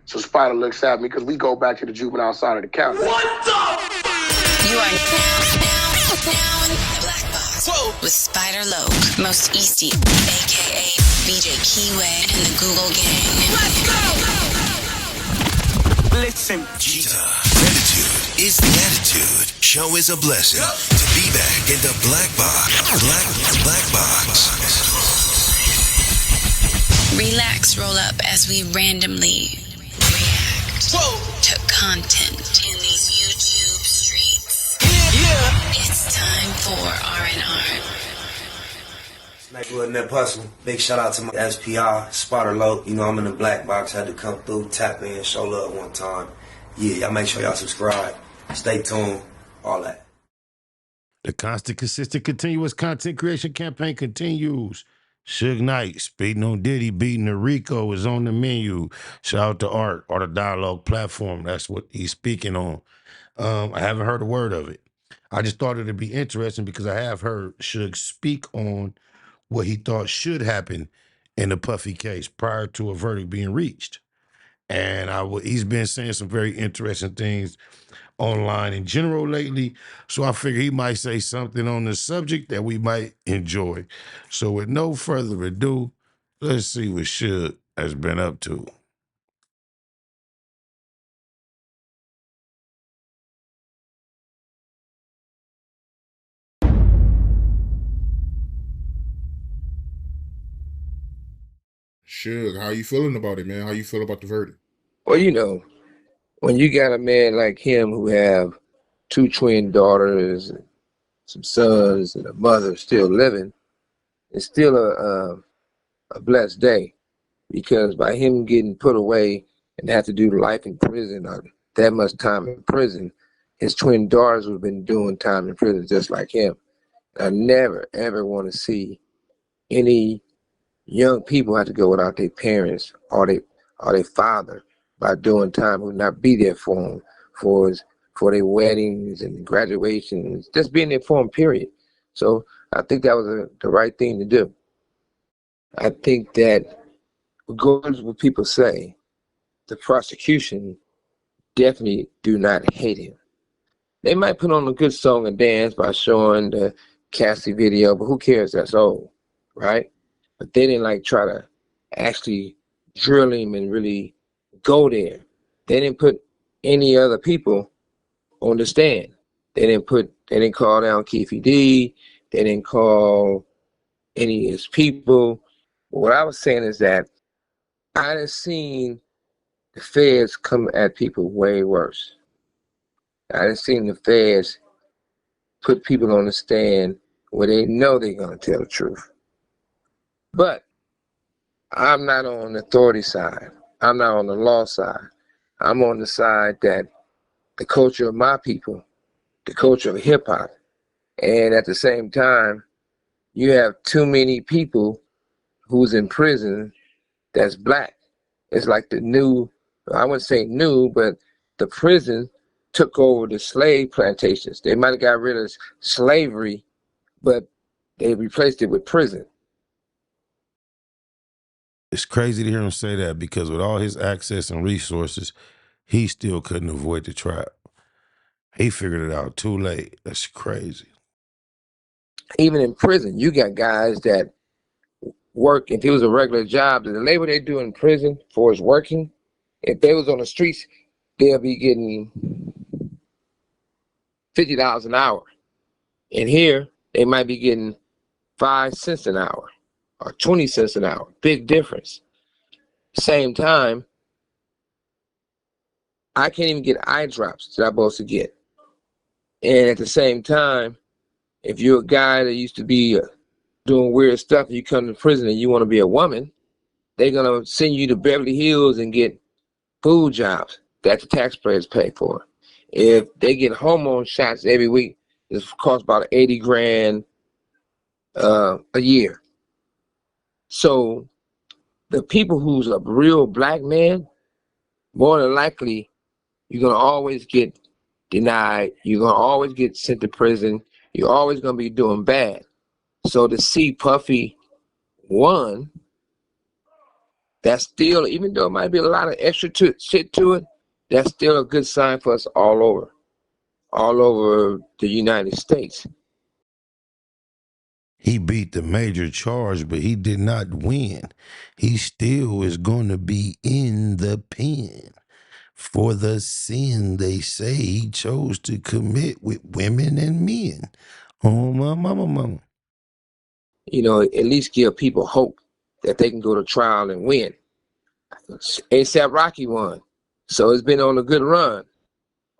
So Spider looks at me because we go back to the juvenile side of the county. What the? You are now in the Black Box. Whoa. With Spider Loke, Most Easty, a.k.a. BJ Keyway, and the Google Gang. Let's go! Listen. Cheetah. Gratitude is the attitude. Show is a blessing. To be back in the Black Box. Black Box. Relax, roll up as we randomly react to content in these YouTube streets. Yeah. It's time for R&R. Smack with that hustle. Big shout out to my SPR, Spotter Low. You know I'm in the Black Box. Had to come through, tap in, show love one time. Yeah, y'all make sure y'all subscribe. Stay tuned. All that. The constant, consistent, continuous content creation campaign continues. Suge Knight, speaking on Diddy, beating the RICO is on the menu. Shout out to Art or the Dialogue platform. That's what he's speaking on. I haven't heard a word of it. I just thought it'd be interesting because I have heard Suge speak on what he thought should happen in the Puffy case prior to a verdict being reached. And he's been saying some very interesting things online in general lately. So I figure he might say something on the subject that we might enjoy. So with no further ado, let's see what Suge has been up to. Suge, how you feeling about it, man? How you feel about the verdict? Well, you know, when you got a man like him who have two twin daughters, and some sons, and a mother still living, it's still a blessed day, because by him getting put away and have to do life in prison or that much time in prison, his twin daughters would have been doing time in prison just like him. I never, ever want to see any young people have to go without their parents or their father by doing time, who not be there for them for their weddings and graduations, just being there for them, period. So I think that was the right thing to do. I think that regardless of what people say, the prosecution definitely do not hate him. They might put on a good song and dance by showing the Cassie video, but who cares? That's old, right? But they didn't try to actually drill him and really go there. They didn't put any other people on the stand. They didn't call down Keefe D. They didn't call any of his people. What I was saying is that I done seen the feds come at people way worse. I done seen the feds put people on the stand where they know they're gonna tell the truth. But I'm not on the authority side. I'm not on the law side. I'm on the side that the culture of my people, the culture of hip hop, and at the same time, you have too many people who's in prison that's black. It's like the new, I wouldn't say new, but the prison took over the slave plantations. They might have got rid of slavery, but they replaced it with prison. It's crazy to hear him say that because with all his access and resources, he still couldn't avoid the trap. He figured it out too late. That's crazy. Even in prison, you got guys that work, if it was a regular job, the labor they do in prison for is working. If they was on the streets, they'll be getting $50 an hour. And here, they might be getting 5 cents an hour or 20 cents an hour. Big difference. Same time, I can't even get eye drops that I'm supposed to get. And at the same time, if you're a guy that used to be doing weird stuff and you come to prison and you want to be a woman, they're going to send you to Beverly Hills and get food jobs that the taxpayers pay for. If they get hormone shots every week, it costs about 80 grand a year. So the people who's a real black man, more than likely, you're going to always get denied. You're going to always get sent to prison. You're always going to be doing bad. So to see Puffy won, That's still, even though it might be a lot of extra shit to it, that's still a good sign for us all over the United States. He beat the major charge, but he did not win. He still is going to be in the pen for the sin they say he chose to commit with women and men. Oh, my mama. You know, at least give people hope that they can go to trial and win. ASAP Rocky won, so it's been on a good run.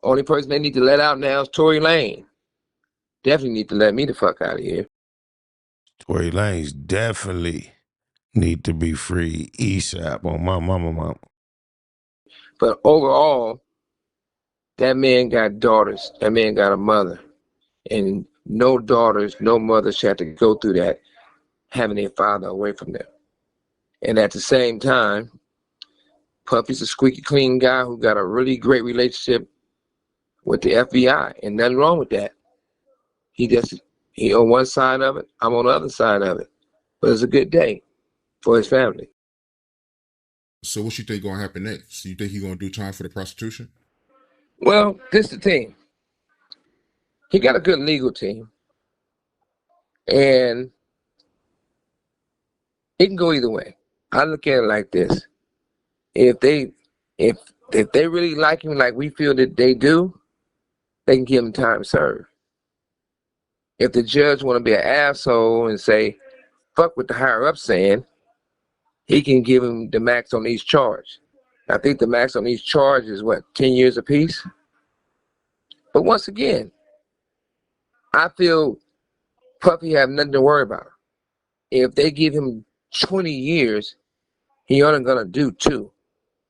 Only person they need to let out now is Tory Lanez. Definitely need to let me the fuck out of here. Tory Lanez definitely need to be free ASAP on my mama. But overall, that man got daughters. That man got a mother. And no daughters, no mothers should have to go through that, having their father away from them. And at the same time, Puffy's a squeaky clean guy who got a really great relationship with the FBI, and nothing wrong with that. He on one side of it, I'm on the other side of it. But it's a good day for his family. So what you think gonna happen next? You think he gonna do time for the prostitution? Well, this is the thing. He got a good legal team. And it can go either way. I look at it like this. If they really like him like we feel that they do, they can give him time served. If the judge want to be an asshole and say, fuck what the higher up saying, he can give him the max on each charge. I think the max on each charge is what, 10 years apiece? But once again, I feel Puffy have nothing to worry about. If they give him 20 years, he only gonna do 2,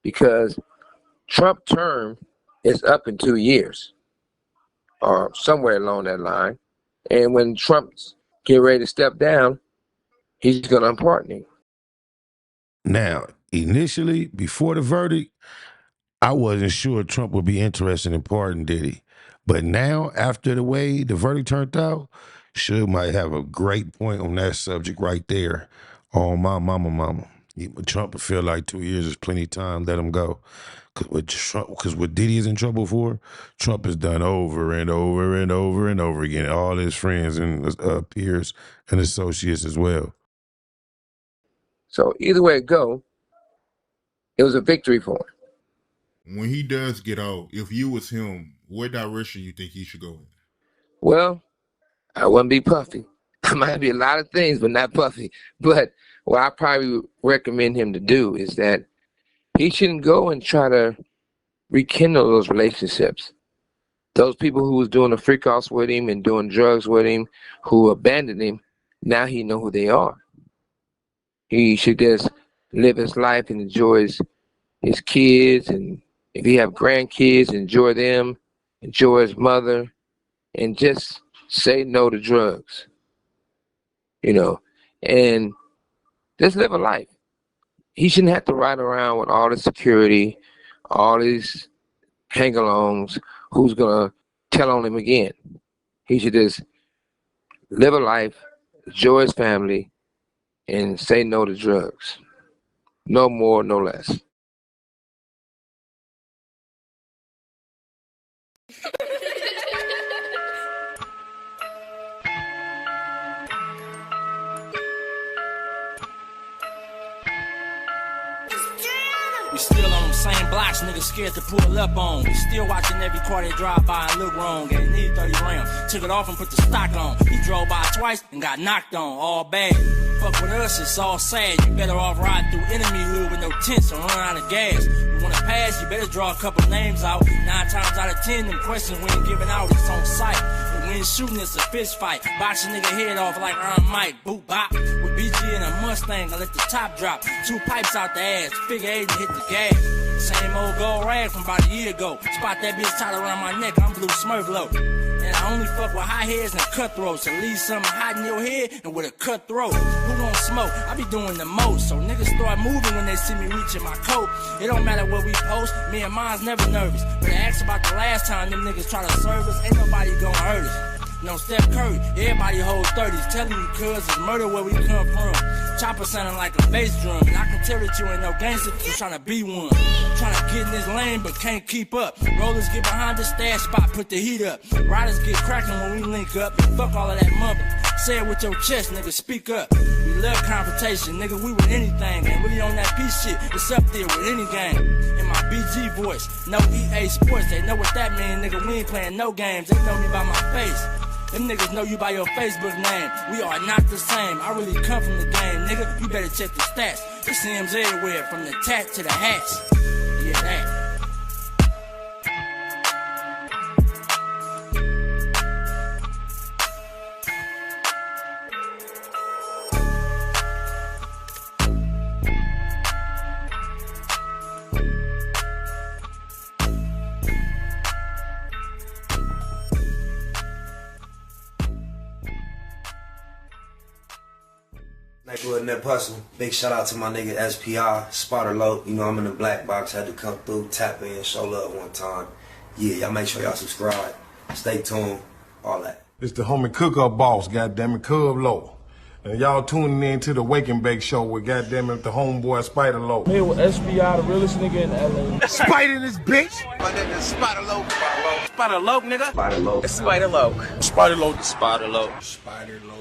because Trump term is up in 2 years or somewhere along that line. And when Trump's getting ready to step down, he's gonna unpardon him. Now, initially, before the verdict, I wasn't sure Trump would be interested in pardoning Diddy. But now, after the way the verdict turned out, Suge might have a great point on that subject right there. On my mama. Trump would feel like 2 years is plenty of time, let him go. Because what Diddy is in trouble for, Trump has done over and over and over and over again. All his friends and peers and associates as well. So either way it go, it was a victory for him. When he does get out, if you was him, what direction you think he should go in? Well, I wouldn't be Puffy. I might be a lot of things, but not Puffy. But what I probably recommend him to do is that he shouldn't go and try to rekindle those relationships. Those people who was doing the freak offs with him and doing drugs with him, who abandoned him, now he know who they are. He should just live his life and enjoy his kids, and if he have grandkids, enjoy them, enjoy his mother, and just say no to drugs. You know, and just live a life. He shouldn't have to ride around with all the security, all these hang-alongs, who's gonna tell on him again. He should just live a life, enjoy his family, and say no to drugs. No more, no less. We still on them same blocks, niggas scared to pull up on. We still watching every car they drive by and look wrong. Gave need 30 rounds, took it off and put the stock on. He drove by twice and got knocked on, all bad. Fuck with us, it's all sad. You better off riding through enemy hood with no tents and run out of gas. You wanna pass, you better draw a couple names out. 9 times out of 10, them questions we ain't giving out, it's on sight. And we ain't shooting, it's a fist fight. Box a nigga head off like Iron Mike, boot bop. With BG and a Mustang, I let the top drop. 2 pipes out the ass, figure 8 and hit the gas. Same old gold rag from about a year ago. Spot that bitch tied around my neck, I'm blue Smurf low. And I only fuck with high heads and cutthroats. So leave something hot in your head and with a cutthroat. Who gon' smoke? I be doing the most. So niggas start moving when they see me reaching my coat. It don't matter what we post, me and mine's never nervous. But I asked about the last time them niggas try to serve us, ain't nobody gon' hurt us. No Steph Curry, everybody hold 30s. Telling you cuz it's murder where we come from. Chopper sounding like a bass drum, and I can tell that you ain't no gangster, you tryna be one. Tryna get in this lane, but can't keep up. Rollers get behind the stash spot, put the heat up. Riders get cracking when we link up. And fuck all of that mumble. Say it with your chest, nigga, speak up. We love confrontation, nigga, we with anything. And really on that peace shit, it's up there with any game. In my BG voice, no EA Sports, they know what that mean, nigga, we ain't playing no games. They know me by my face. Them niggas know you by your Facebook name. We are not the same. I really come from the game, nigga. You better check the stats. It's M's everywhere, from the tat to the hats. Yeah, that. Nigga in that hustle. Big shout out to my nigga SPI, Spotter Low. You know I'm in the black box, had to come through, tap in, show love one time. Yeah, y'all make sure y'all subscribe. Stay tuned, all that. It's the homie Cook-Up Boss, goddammit, Cub Low. And y'all tuning in to the Wake and Bake Show with goddammit the homeboy Spider Low. Here with SPI, the realest nigga in LA. Spider this bitch! My nigga Spotter Low. Spider Low, nigga. Spider Low. Spider Low. Spider Low. Spider Low. Spider Low.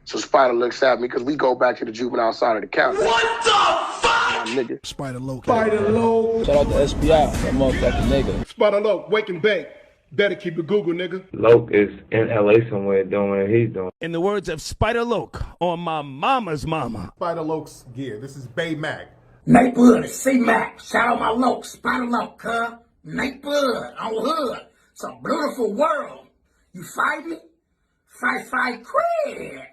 So Spider looks at me because we go back to the juvenile side of the county. What the fuck? My nigga. Spider Low. Spider Low. Shout out to SPI, that motherfucking nigga. Spider Low, Wake and Bake. Better keep it Google, nigga. Loke is in LA somewhere doing what he's doing. In the words of Spider Loke on my mama's mama. Spider Loke's gear. This is Bay Mac. Nate Blood, C-Mac. Shout out my Loke, Spider Loke, huh? Nate Blood on Hood. It's a beautiful world. You fight me? Fight, cred.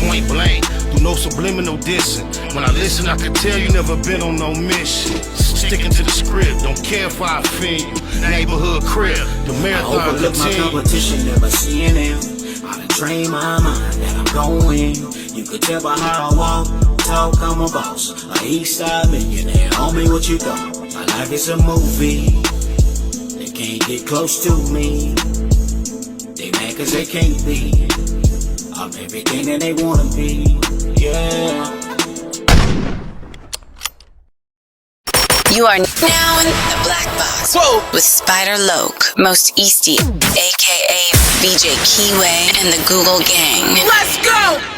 Point blank, through no subliminal dissing. When I listen, I can tell you never been on no mission. Sticking to the script, don't care if I offend you. Neighborhood crib, the marathon I overlook my competition, never seeing them. I done trained my mind that I'm going. You could tell by how I walk, talk, I'm a boss. A east side millionaire, homie, what you thought? My life is a movie. They can't get close to me. They mad cause they can't be. I'm everything that they wanna be, yeah. You are now in the Black Box. Whoa. With Spider Loke, Most Easty, aka BJ Keyway, and the Google Gang. Let's go!